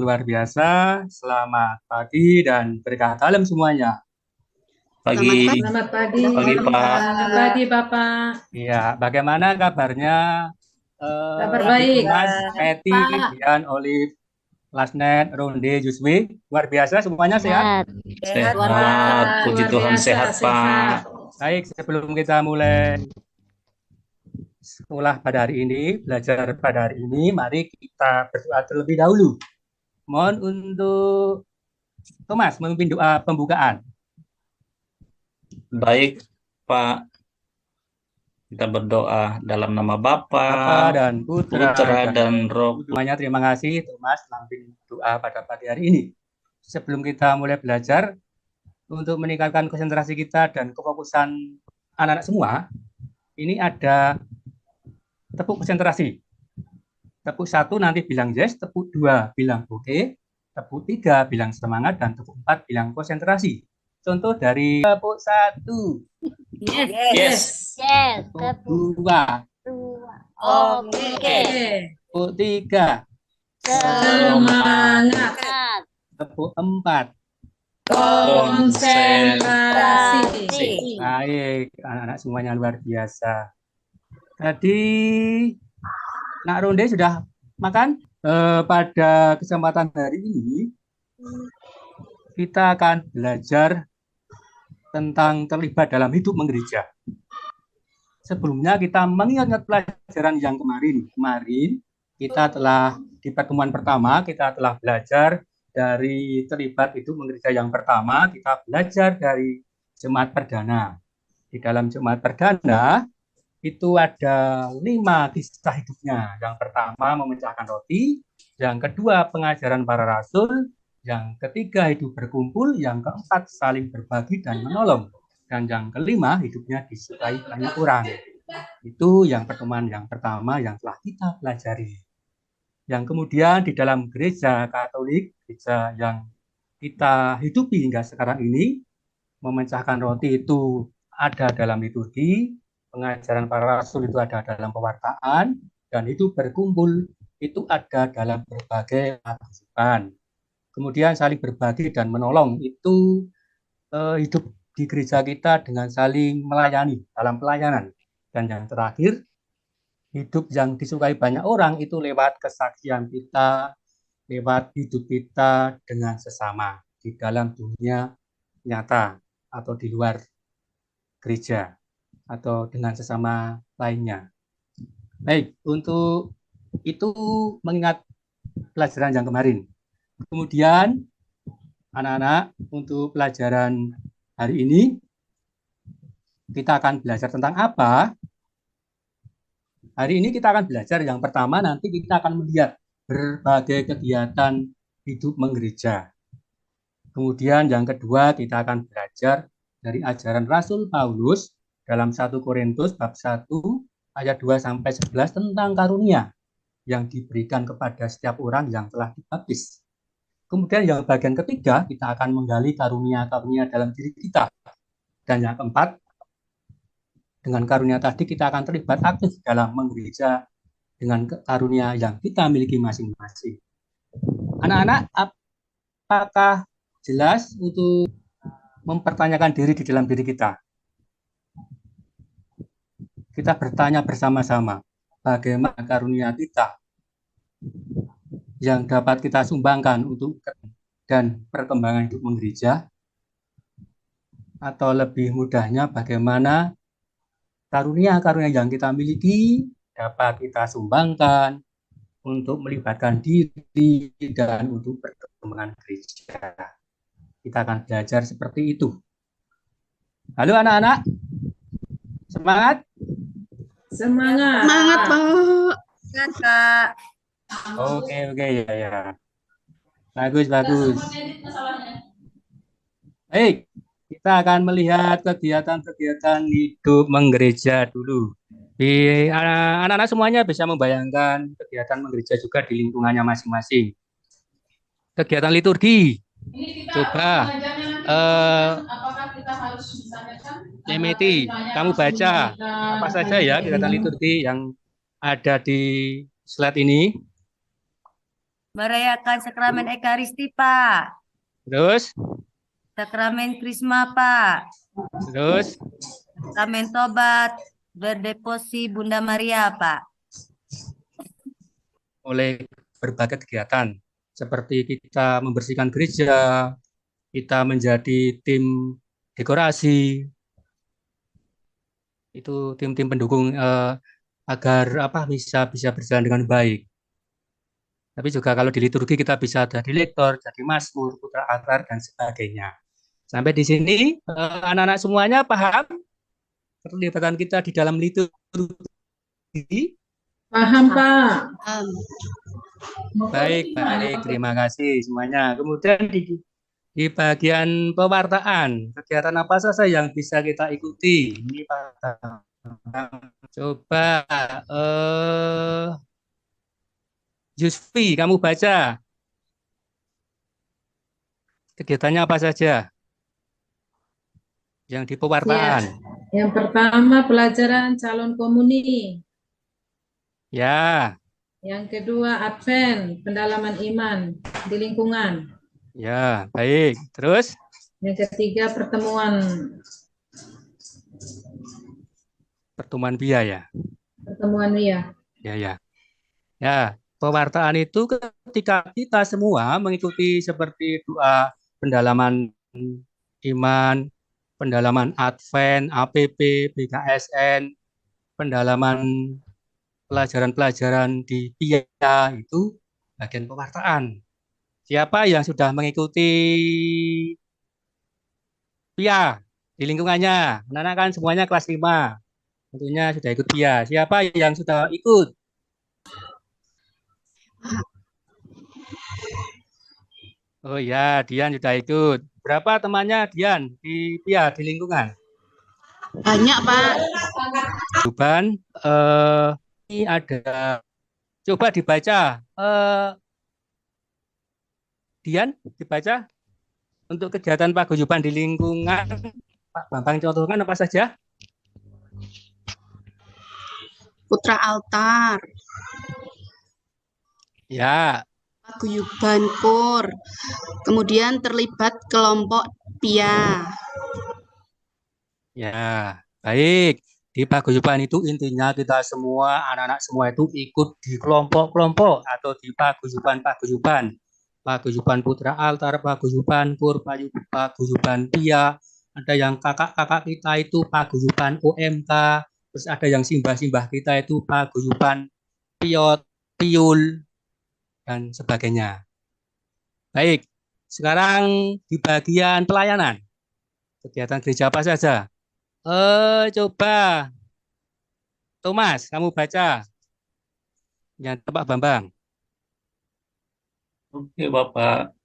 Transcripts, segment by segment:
luar biasa. Selamat pagi dan berkah dalam semuanya. Pagi. Selamat pagi. Pagi, Pak. Selamat pagi, Bapak. Iya, bagaimana kabarnya? Kabar Adik baik. Mas, Peti, Pak. Dian, Olive, Lasnet, Ronde, Juswi. Luar biasa, semuanya sehat? Sehat. Luar biasa, Puji luar Tuhan biasa, sehat, Pak. Baik, sebelum kita mulai sekolah pada hari ini, belajar pada hari ini, mari kita berdoa terlebih dahulu. Mohon untuk Thomas memimpin doa pembukaan. Baik, Pak. Kita berdoa dalam nama Bapa Bapa, dan Putra dan Roh. semuanya. Terima kasih Thomas memimpin doa pada pagi hari ini. Sebelum kita mulai belajar, untuk meningkatkan konsentrasi kita dan kefokusan anak-anak semua, ini ada tepuk konsentrasi. Tepuk 1 nanti bilang yes, tepuk 2 bilang oke, tepuk 3 bilang semangat, dan tepuk 4 bilang konsentrasi. Contoh dari tepuk 1. Yes. Tepuk 2. Oke. Tepuk 3. Semangat. Tepuk 4. Konsentrasi. Baik, anak-anak semuanya luar biasa. Tadi Nak Ronde sudah makan? Pada kesempatan hari ini kita akan belajar tentang terlibat dalam hidup menggereja. Sebelumnya kita mengingat pelajaran yang kemarin. Kemarin kita telah di pertemuan pertama kita telah belajar dari terlibat hidup menggereja yang pertama. Kita belajar dari jemaat perdana. Di dalam jemaat perdana itu ada 5 kisah hidupnya. Yang pertama memecahkan roti, yang kedua pengajaran para rasul, yang ketiga hidup berkumpul, yang keempat saling berbagi dan menolong, dan yang kelima hidupnya disukai banyak orang. Itu yang pertemuan yang pertama yang telah kita pelajari. Yang kemudian di dalam gereja Katolik, gereja yang kita hidupi hingga sekarang ini, memecahkan roti itu ada dalam liturgi, pengajaran para rasul itu ada dalam pewartaan, dan hidup berkumpul itu ada dalam berbagai kehidupan. Kemudian saling berbagi dan menolong itu hidup di gereja kita dengan saling melayani dalam pelayanan. Dan yang terakhir, hidup yang disukai banyak orang itu lewat kesaksian kita, lewat hidup kita dengan sesama di dalam dunia nyata atau di luar gereja atau dengan sesama lainnya. Baik, untuk itu mengingat pelajaran yang kemarin. Kemudian anak-anak, untuk pelajaran hari ini kita akan belajar tentang apa? Hari ini kita akan belajar yang pertama, nanti kita akan melihat berbagai kegiatan hidup menggereja. Kemudian yang kedua kita akan belajar dari ajaran Rasul Paulus dalam 1 Korintus bab 1 ayat 2 sampai 11 tentang karunia yang diberikan kepada setiap orang yang telah dibaptis. Kemudian yang bagian ketiga kita akan menggali karunia-karunia dalam diri kita. Dan yang keempat, dengan karunia tadi kita akan terlibat aktif dalam menggereja dengan karunia yang kita miliki masing-masing. Anak-anak, apakah jelas untuk mempertanyakan diri di dalam diri kita? Kita bertanya bersama-sama, bagaimana karunia kita yang dapat kita sumbangkan untuk dan perkembangan hidup menggereja? Atau lebih mudahnya, bagaimana karunia-karunia yang kita miliki dapat kita sumbangkan untuk melibatkan diri dan untuk perkembangan gereja. Kita akan belajar seperti itu. Halo anak-anak, semangat? Semangat. Semangat, Pak. Semangat, Kak. Oke, ya. Bagus. Baik, kita akan melihat kegiatan-kegiatan hidup menggereja dulu. Di anak-anak semuanya bisa membayangkan kegiatan menggereja juga di lingkungannya masing-masing. Kegiatan liturgi. Coba Cemeti, kamu baca apa saja ya kegiatan liturgi yang ada di slide ini. Merayakan sakramen Ekaristi, Pak. Terus, Sakramen Krisma, Pak. terus, Sakramen Tobat, berdeposi Bunda Maria, Pak. oleh berbagai kegiatan seperti kita membersihkan gereja, kita menjadi tim dekorasi, itu tim-tim pendukung agar bisa berjalan dengan baik. Tapi juga kalau di liturgi kita bisa jadi lektor, jadi mazmur, putra altar dan sebagainya. Sampai di sini anak-anak semuanya paham keterlibatan kita di dalam liturgi? Paham, Pak. Baik, terima kasih semuanya. Kemudian di bagian pewartaan, kegiatan apa saja yang bisa kita ikuti? Ini Pak. Coba Yusfi, kamu baca. Kegiatannya apa saja yang di pewartaan? Yang pertama pelajaran calon komuni. Ya, Yang kedua Advent, pendalaman iman di lingkungan. ya, baik. Terus? Yang ketiga pertemuan biaya. Pertemuan ya. Ya, pewartaan itu ketika kita semua mengikuti seperti doa pendalaman iman, pendalaman Advent, APP, BKSN, pendalaman pelajaran-pelajaran di PIA itu bagian pewartaan. Siapa yang sudah mengikuti PIA di lingkungannya? Anak-anak kan semuanya kelas 5. Tentunya sudah ikut PIA. Siapa yang sudah ikut? Oh ya, Dian sudah ikut. Berapa temannya Dian di PIA di lingkungan? Banyak, Pak. Jawaban ini ada. Coba dibaca. Dian, dibaca untuk kegiatan paguyuban di lingkungan. Pak Bambang contohkan apa saja? Putra altar, Ya, paguyuban kur, kemudian terlibat kelompok PIA. ya, baik. Di paguyuban itu intinya kita semua, anak-anak semua itu ikut di kelompok-kelompok atau di paguyuban-paguyuban. Paguyuban putra altar, paguyuban kur, paguyuban PIA. Ada yang kakak-kakak kita itu paguyuban OMK. Terus ada yang simbah-simbah kita itu paguyuban piot, piul, dan sebagainya. Baik, sekarang di bagian pelayanan. Kegiatan gereja apa saja? Coba Thomas, kamu baca. Yang Pak Bambang. Oke, Bapak.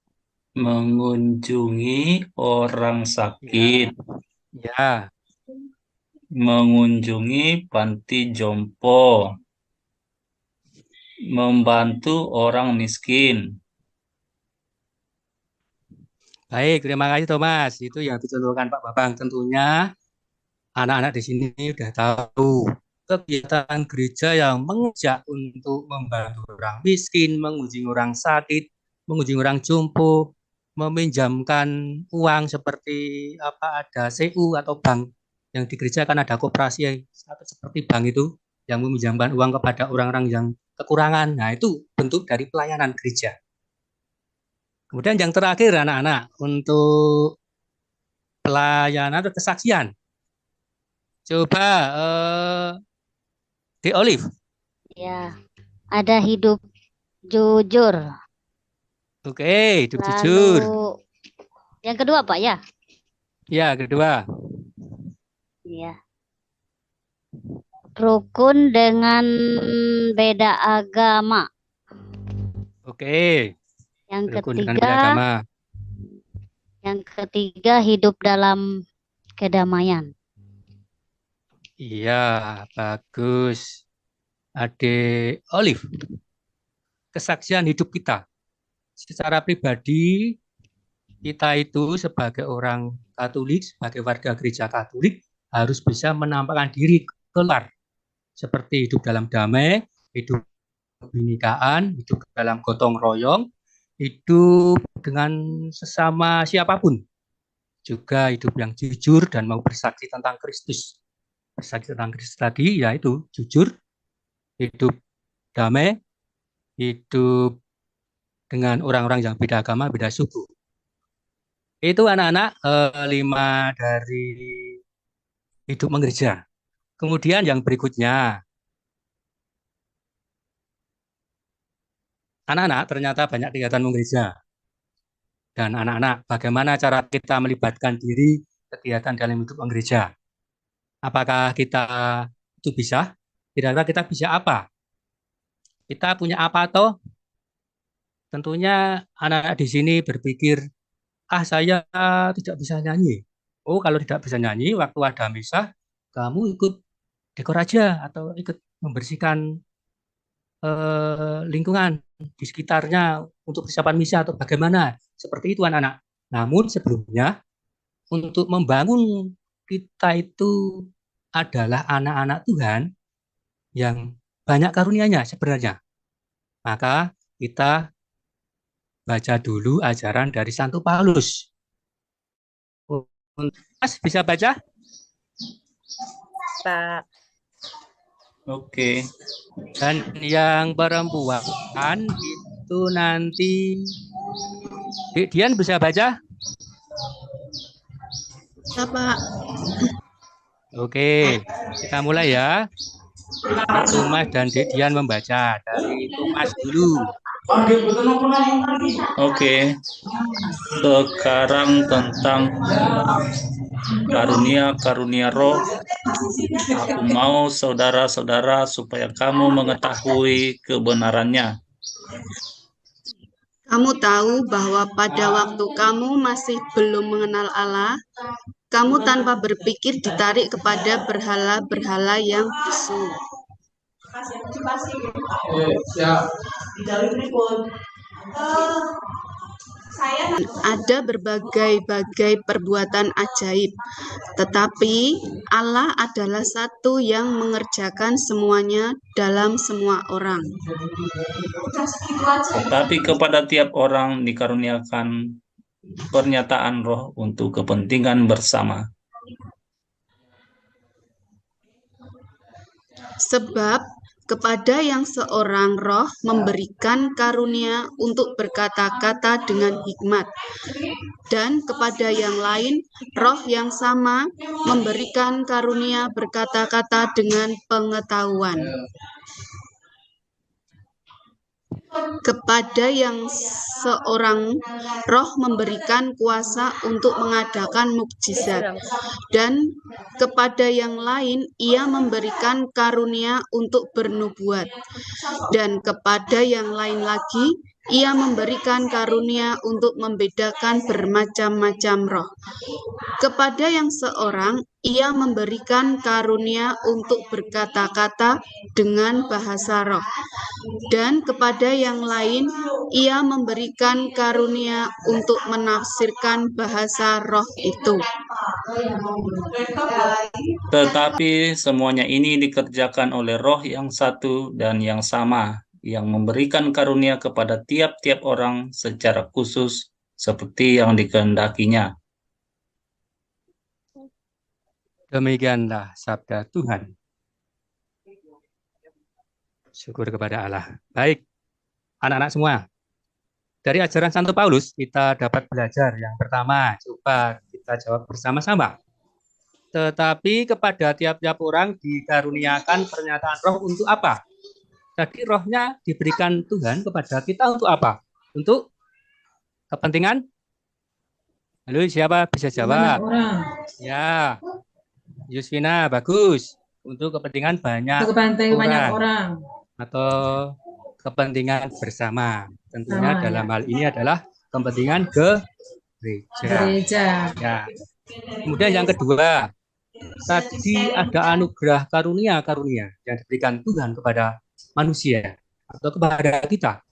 Mengunjungi orang sakit. Ya, Mengunjungi panti jompo. Membantu orang miskin. baik. Terima kasih Thomas. Itu yang dicontohkan Pak Bambang. Tentunya anak-anak di sini sudah tahu kegiatan gereja yang mengajak untuk membantu orang miskin, mengunjungi orang sakit, mengunjungi orang jompo, meminjamkan uang seperti ada CU atau bank yang di gereja kan ada koperasi seperti bank itu yang meminjamkan uang kepada orang-orang yang kekurangan. Nah, itu bentuk dari pelayanan gereja. Kemudian yang terakhir anak-anak untuk pelayanan atau kesaksian. Coba di Olive. Ya, ada hidup jujur. Oke, hidup jujur. Yang kedua, Pak, ya? Ya, kedua. Iya. Rukun dengan beda agama. Oke. Yang Rukun dengan beragama. Yang ketiga, hidup dalam kedamaian. Iya, bagus. Adik Olive. Kesaksian hidup kita. Secara pribadi, kita itu sebagai orang Katolik, sebagai warga gereja Katolik, harus bisa menampakkan diri keluar. Seperti hidup dalam damai, hidup kebinekaan, hidup dalam gotong royong, hidup dengan sesama siapapun. Juga hidup yang jujur dan mau bersaksi tentang Kristus. Bersaksi tentang Kristus tadi, yaitu jujur, hidup damai, hidup dengan orang-orang yang beda agama, beda suku. Itu anak-anak 5 dari hidup menggereja. Kemudian yang berikutnya, anak-anak ternyata banyak kegiatan menggereja. Dan anak-anak, bagaimana cara kita melibatkan diri kegiatan dalam hidup menggereja? Apakah kita itu bisa? Kira-kira kita bisa apa? Kita punya apa toh? Tentunya anak-anak di sini berpikir, saya tidak bisa nyanyi. Oh, kalau tidak bisa nyanyi, waktu ada misa, kamu ikut dekor aja atau ikut membersihkan lingkungan di sekitarnya untuk persiapan misa atau bagaimana. Seperti itu anak-anak. Namun sebelumnya, untuk membangun kita itu adalah anak-anak Tuhan yang banyak karunia-Nya sebenarnya. Maka kita baca dulu ajaran dari Santo Paulus. Mas, bisa baca? Pak. Oke. Dan yang perempuan itu nanti Dian bisa baca? Ya, Pak. Oke, kita mulai ya. Tumas dan Dian membaca. Dari Tumas dulu. Oke. Sekarang tentang karunia-karunia roh. Aku mau saudara-saudara supaya kamu mengetahui kebenarannya. Kamu tahu bahwa pada waktu kamu masih belum mengenal Allah, kamu tanpa berpikir ditarik kepada berhala-berhala yang bisu. Ada berbagai-bagai perbuatan ajaib, tetapi Allah adalah satu yang mengerjakan semuanya dalam semua orang. Tetapi kepada tiap orang dikaruniakan pernyataan roh untuk kepentingan bersama. Sebab kepada yang seorang roh memberikan karunia untuk berkata-kata dengan hikmat, dan kepada yang lain roh yang sama memberikan karunia berkata-kata dengan pengetahuan. Kepada yang seorang roh memberikan kuasa untuk mengadakan mukjizat, dan kepada yang lain ia memberikan karunia untuk bernubuat, dan kepada yang lain lagi ia memberikan karunia untuk membedakan bermacam-macam roh. Kepada yang seorang ia memberikan karunia untuk berkata-kata dengan bahasa roh, dan kepada yang lain ia memberikan karunia untuk menafsirkan bahasa roh itu. Tetapi semuanya ini dikerjakan oleh roh yang satu dan yang sama, yang memberikan karunia kepada tiap-tiap orang secara khusus seperti yang dikehendakinya. Demikianlah sabda Tuhan. Syukur kepada Allah. Baik, anak-anak semua. Dari ajaran Santo Paulus, kita dapat belajar. Yang pertama, coba kita jawab bersama-sama. Tetapi kepada tiap-tiap orang dikaruniakan pernyataan roh untuk apa? Jadi rohnya diberikan Tuhan kepada kita untuk apa? Untuk kepentingan? Halo, siapa bisa jawab? Ya, Yusvina, bagus. Untuk kepentingan banyak orang. Atau kepentingan bersama. Tentunya dalam hal ini adalah kepentingan gereja. Ya. Kemudian yang kedua, tadi ada anugerah karunia-karunia yang diberikan Tuhan kepada manusia atau kepada kita.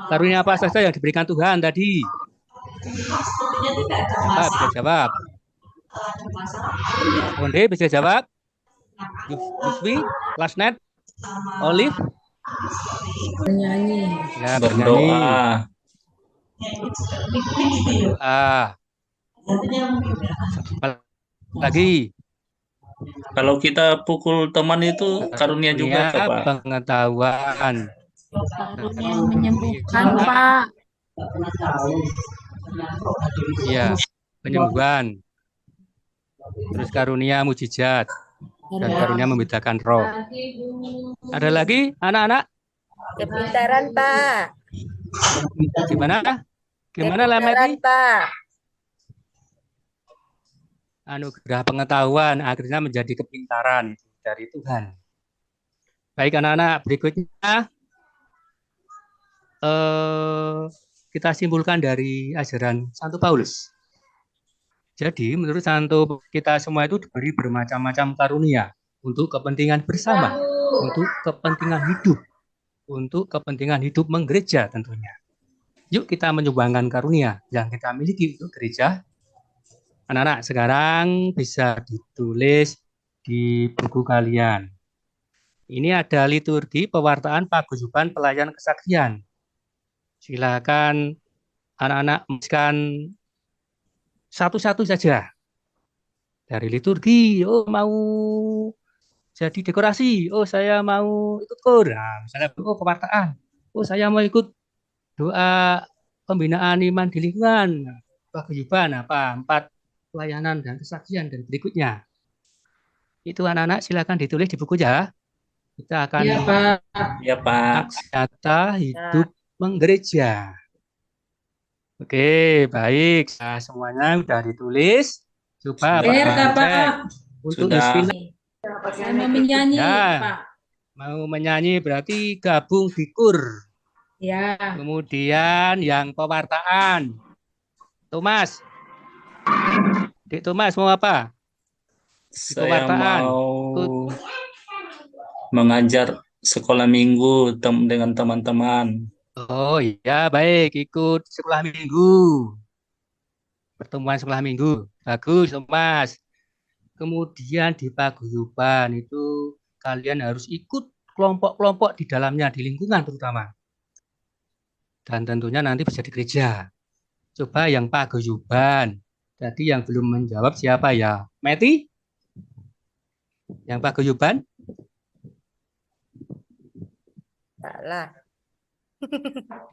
Karunia apa saja yang diberikan Tuhan tadi? Bisa jawab. Onde bisa jawab. Yuswi, Lasnet, Olive, Menyanyi. Ya, bernyanyi. Berdoa. Berdoa. Apa lagi? Kalau kita pukul teman itu karunia juga, Karunia Pak. pengetahuan. Karunia menyembuhkan, Pak. Ya, penyembuhan. Terus karunia mujizat dan karunia membedakan roh. Ada lagi anak-anak? Kepintaran, Pak. Gimana? Gimana Kepintaran, Lemeti? Pak. Anugerah pengetahuan akhirnya menjadi kepintaran itu dari Tuhan. Baik anak-anak, berikutnya kita simpulkan dari ajaran Santo Paulus. Jadi menurut Santo kita semua itu diberi bermacam-macam karunia untuk kepentingan bersama, untuk kepentingan hidup menggereja tentunya. Yuk kita menyumbangkan karunia yang kita miliki untuk gereja. Anak-anak sekarang bisa ditulis di buku kalian. Ini ada liturgi pewartaan paguyuban pelayan kesaksian. Silakan anak-anak menuliskan satu-satu saja. Dari liturgi, oh mau jadi dekorasi, oh saya mau ikut kur. Nah, misalnya oh pewartaan, oh saya mau ikut doa pembinaan iman di lingkungan. Paguyuban apa? 4 pelayanan dan kesaksian dan berikutnya. Itu anak-anak silakan ditulis di buku ya. Kita akan Iya, Pak. Ya, Pak. aksiata hidup menggereja. Oke, baik. Nah, semuanya sudah ditulis. Coba Sudah. Kak, Pak Pak. cek untuk Sudah. Justina. Saya mau menyanyi, Ya. Pak. Mau menyanyi berarti gabung di kur. Ya. Kemudian yang pewartaan. Thomas. Dik Thomas mau apa? Saya pewartaan. mau mengajar sekolah minggu dengan teman-teman. Oh iya, baik. Ikut sekolah minggu. Pertemuan sekolah minggu. Bagus, Thomas. Kemudian di paguyuban itu kalian harus ikut kelompok-kelompok di dalamnya, di lingkungan terutama. Dan tentunya nanti bisa di gereja. Coba yang paguyuban. Tadi yang belum menjawab siapa ya? Meti? Yang paguyuban? Salah.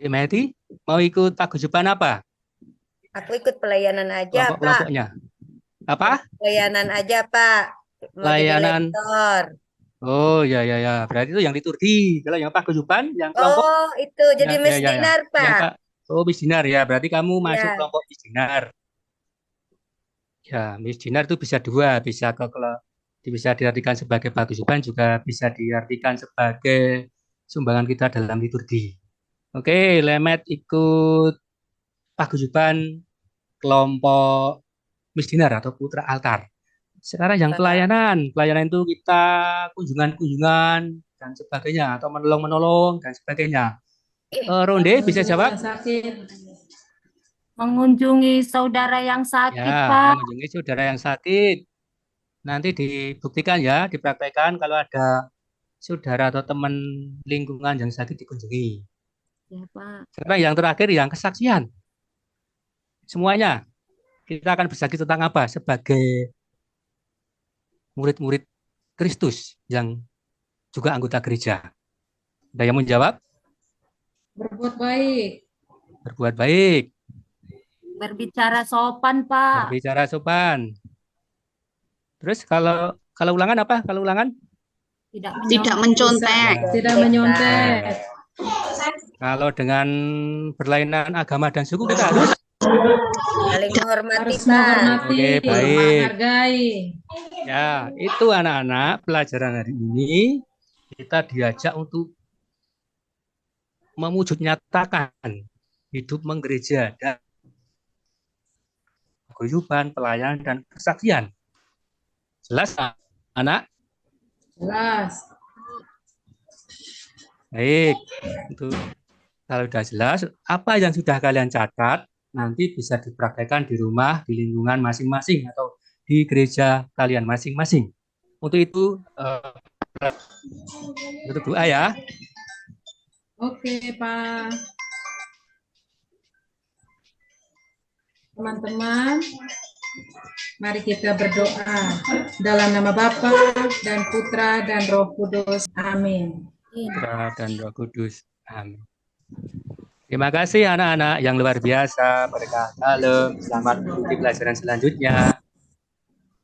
Meti, mau ikut paguyuban apa? Aku ikut pelayanan aja, Pak. Kelompok-kelompoknya. Apa? Pelayanan aja, Pak. Mau jadi Pelayanan. lektor. Oh ya. Berarti itu yang liturgi. Kalau yang paguyuban, yang kelompok. Oh, itu jadi Ya. misdinar, Yang Pak. Oh, misdinar ya. Berarti kamu masuk Ya. kelompok misdinar. Ya, misdinar itu bisa dua, bisa diartikan sebagai paguyuban, juga bisa diartikan sebagai sumbangan kita dalam liturgi. Oke, Lemet ikut paguyuban kelompok misdinar atau putra altar. Sekarang yang pelayanan itu kita kunjungan dan sebagainya, atau menolong dan sebagainya. Ronde bisa jawab? Sakit. Mengunjungi saudara yang sakit, Ya, Pak. mengunjungi saudara yang sakit. Nanti dibuktikan ya, dipraktekkan kalau ada saudara atau teman lingkungan yang sakit dikunjungi. Ya, Pak. Sekarang yang terakhir yang kesaksian. Semuanya kita akan bersaksi tentang apa? Sebagai murid-murid Kristus yang juga anggota gereja. Ada yang menjawab? Berbuat baik. Berbuat baik. Berbicara sopan, Pak. Berbicara sopan. Terus kalau ulangan apa? Kalau ulangan? Tidak mencontek. Tidak menyontek. Kalau dengan berlainan agama dan suku kita harus Saling menghormati, Harus Pak. menghormati, Oke, baik. menghargai. Ya, itu anak-anak pelajaran hari ini kita diajak untuk mewujud nyatakan hidup menggereja dan paguyuban, pelayanan dan kesaksian. Jelas, anak? Jelas. Baik. Itu kalau sudah jelas, apa yang sudah kalian catat nanti bisa dipraktekkan di rumah, di lingkungan masing-masing atau di gereja kalian masing-masing. Untuk itu doa ya. Oke, Pak. Teman-teman, mari kita berdoa dalam nama Bapa dan Putra dan Roh Kudus. Amin. Putra dan Roh Kudus. Amin. Terima kasih anak-anak yang luar biasa. Berkah dalam. Selamat mengikuti pelajaran selanjutnya.